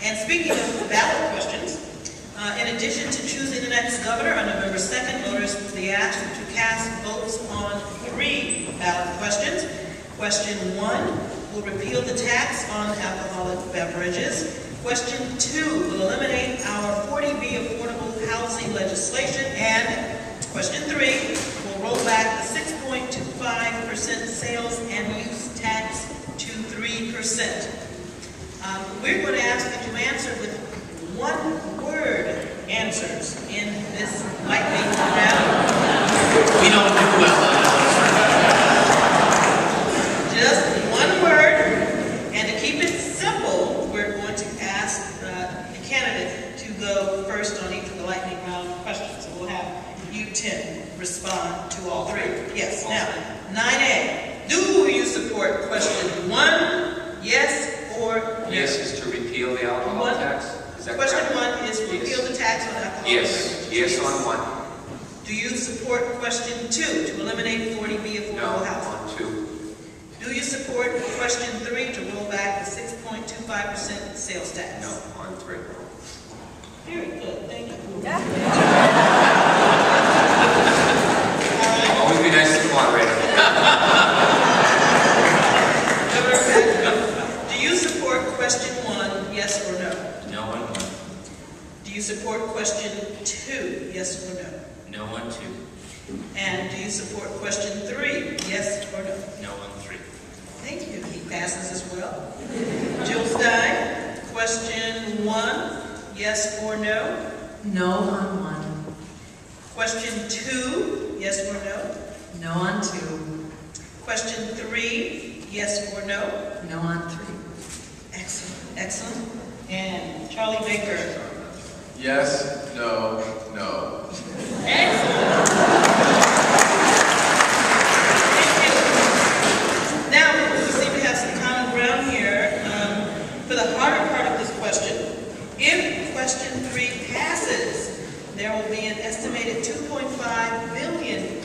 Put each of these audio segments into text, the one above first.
And speaking of ballot questions, in addition to choosing the next governor on November 2nd, voters will be asked to cast votes on 3 ballot questions. Question 1 will repeal the tax on alcoholic beverages. Question 2 will eliminate our 40B affordable housing legislation. And question 3 will roll back the 6.25% sales and use tax to 3%. We're going to ask that you answer with one-word answers in this lightning round. We don't do well on Just one word, and to keep it simple, we're going to ask the candidate to go first on each of the lightning round questions. So we'll have you 10 respond to all 3. Yes. Now, 9A. Do you support question 1? Yes or no? Yes is to repeal the alcohol tax. Is that question correct? 1 is repeal the tax on alcohol. Yes. Yes on 1. Do you support question 2 to eliminate 40B affordable housing? No, on 2. Do you support question 3 to roll back the 6.25% sales tax? No, on 3. Very good, thank you. Always be nice to the moderator. Do you support question 1, yes or no? No on 1. Do you support question 2, yes or no? No on 2. And do you support question 3, yes or no? No on 3. Thank you. He passes as well. Jill Stein, question 1, yes or no? No on 1. Question 2, yes or no? No on 2. Question 3, yes or no? No on 3. Excellent, excellent. And Charlie Baker. Yes, no, no. Excellent. Now, we seem to have some common ground here. For the harder part of this question, if question 3 passes, there will be an estimated $2.5 billion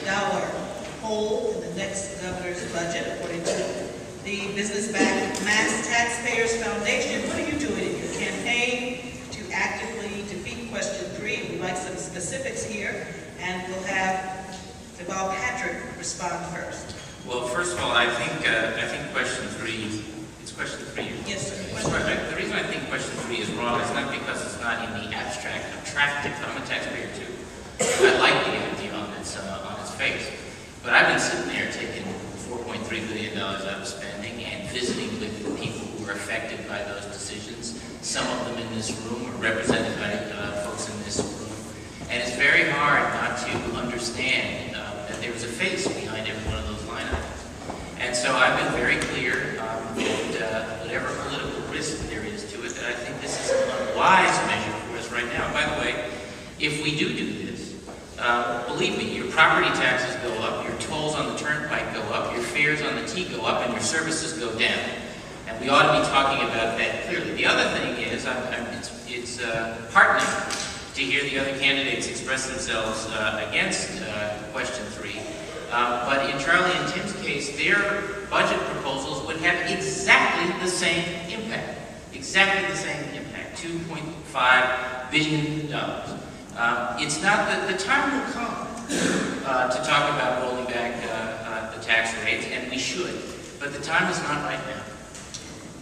hole in the next governor's budget, according to the business-backed Mass Taxpayers Foundation. What are you doing in your campaign to actively defeat question 3? We'd like some specifics here, and we'll have Bob Patrick respond first. Well, first of all, I think question 3. It's question 3. Yes, sir. The reason I think question 3 is wrong is not because it's not in the abstract attractive. I'm a taxpayer too. I like the idea on its face. But I've been sitting there taking $4.3 billion out of spending and visiting with the people who are affected by those decisions. Some of them in this room are represented by folks in this room. And it's very hard not to understand that there was a face behind every one of those line items. And so I've been very clear that whatever political risk there is to it, that I think this is an unwise measure for us right now. By the way, if we do this, believe me, your property taxes go up, your tolls on the turnpike go up, your fares on the T go up, and your services go down. And we ought to be talking about that clearly. The other thing is, it's heartening to hear the other candidates express themselves against question 3. But in Charlie and Tim's case, their budget proposals would have exactly the same impact. Exactly the same impact, $2.5 billion. It's not that the time will come to talk about rolling back the tax rates, and we should, but the time is not right now.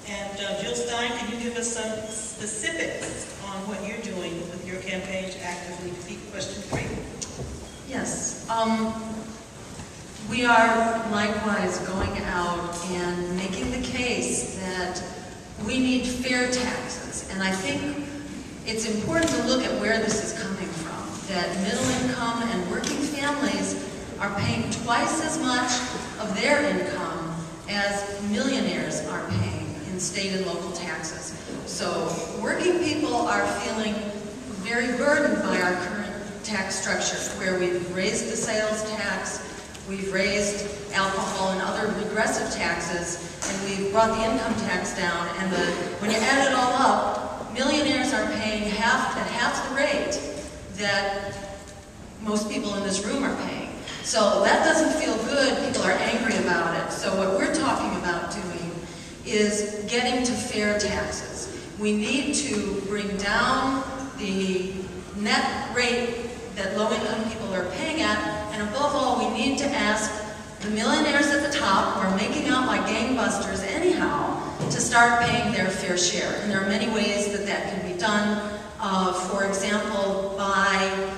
And Jill Stein, can you give us some specifics on what you're doing with your campaign to actively defeat question 3? Yes. We are likewise going out and making the case that we need fair taxes. And I think it's important to look at where this is coming from, that middle income and working families are paying twice as much of their income as millionaires are paying in state and local taxes. So working people are feeling very burdened by our current tax structure, where we've raised the sales tax, we've raised alcohol and other regressive taxes, and we've brought the income tax down, and when you add it all up, millionaires are paying half the rate that most people in this room are paying. So that doesn't feel good. People are angry about it. So what we're talking about doing is getting to fair taxes. We need to bring down the net rate that low-income people are paying at, and above all, we need to ask the millionaires at the top, who are making out like gangbusters anyhow, to start paying their fair share. And there are many ways that that can be done. For example, by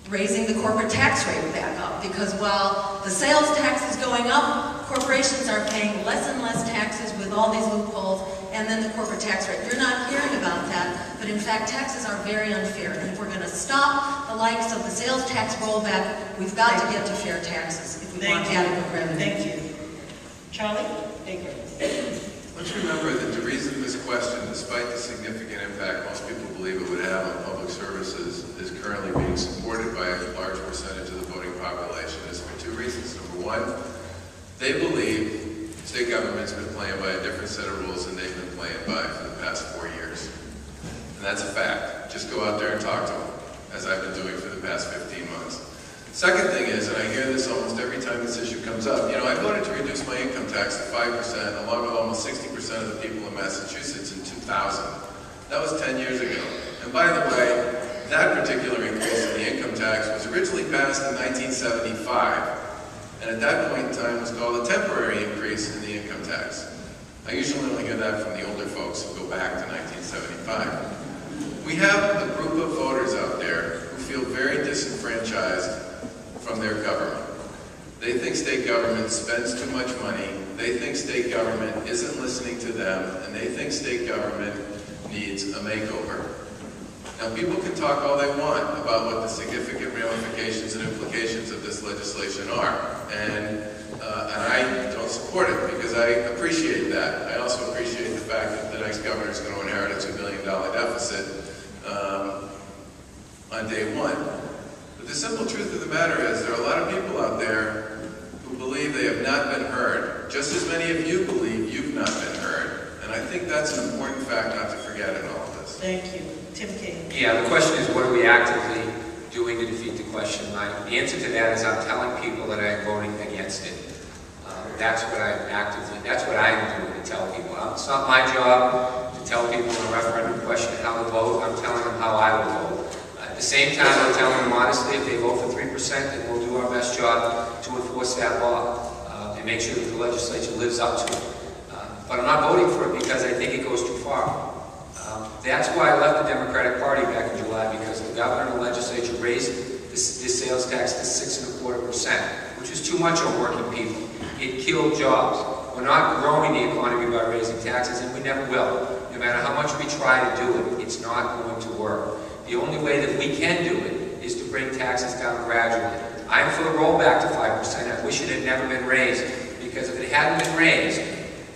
raising the corporate tax rate back up, because while the sales tax is going up, corporations are paying less and less taxes with all these loopholes, and then the corporate tax rate. You're not hearing about that, but in fact taxes are very unfair. And if we're going to stop the likes of the sales tax rollback, we've got to get to fair taxes if we want adequate revenue. Thank you. Charlie? Baker. Let's remember that the reason this question, despite the significant impact most people believe it would have on public services, is currently being supported by a large percentage of the voting population is for two reasons. Number one, they believe state government's been playing by a different set of rules than they've been playing by for the past 4 years. And that's a fact. Just go out there and talk to them, as I've been doing for the past 15 months. Second thing is, and I hear this almost every time this issue comes up, you know, I voted to reduce my income tax to 5%, along with almost 60% of the people in Massachusetts in 2000. That was 10 years ago. And by the way, that particular increase in the income tax was originally passed in 1975. And at that point in time, it was called a temporary increase in the income tax. I usually only hear that from the older folks who go back to 1975. We have a group of voters out there who feel very disenfranchised from their government. They think state government spends too much money. They think state government isn't listening to them, and they think state government needs a makeover. Now, people can talk all they want about what the significant ramifications and implications of this legislation are, and I don't support it because I appreciate that. I also appreciate the fact that the next governor is going to inherit a $2 billion deficit on day one. But the simple truth of the matter is there are a lot of people out there who believe they have not been heard, just as many of you believe you've not been heard, and I think that's an important fact not to forget in all of this. Thank you. Tim King. Yeah, the question is, what are we actively doing to defeat the question? The answer to that is I'm telling people that I'm voting against it. That's what I'm doing to tell people. It's not my job to tell people in a referendum question how to vote. I'm telling them how I would vote. At the same time, I'm telling them honestly, if they vote for 3%, then we'll do our best job to enforce that law and make sure that the legislature lives up to it. But I'm not voting for it because I think it goes too far. That's why I left the Democratic Party back in July, because the governor and the legislature raised this sales tax to 6.25%, which is too much on working people. It killed jobs. We're not growing the economy by raising taxes, and we never will. No matter how much we try to do it, it's not going to work. The only way that we can do it is to bring taxes down gradually. I'm for the rollback to 5%. I wish it had never been raised, because if it hadn't been raised,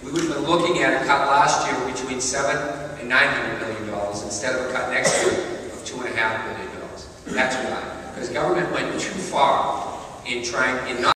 we would have been looking at a cut last year between $700 and $900 million instead of a cut next year of $2.5 billion. That's why. Because government went too far in not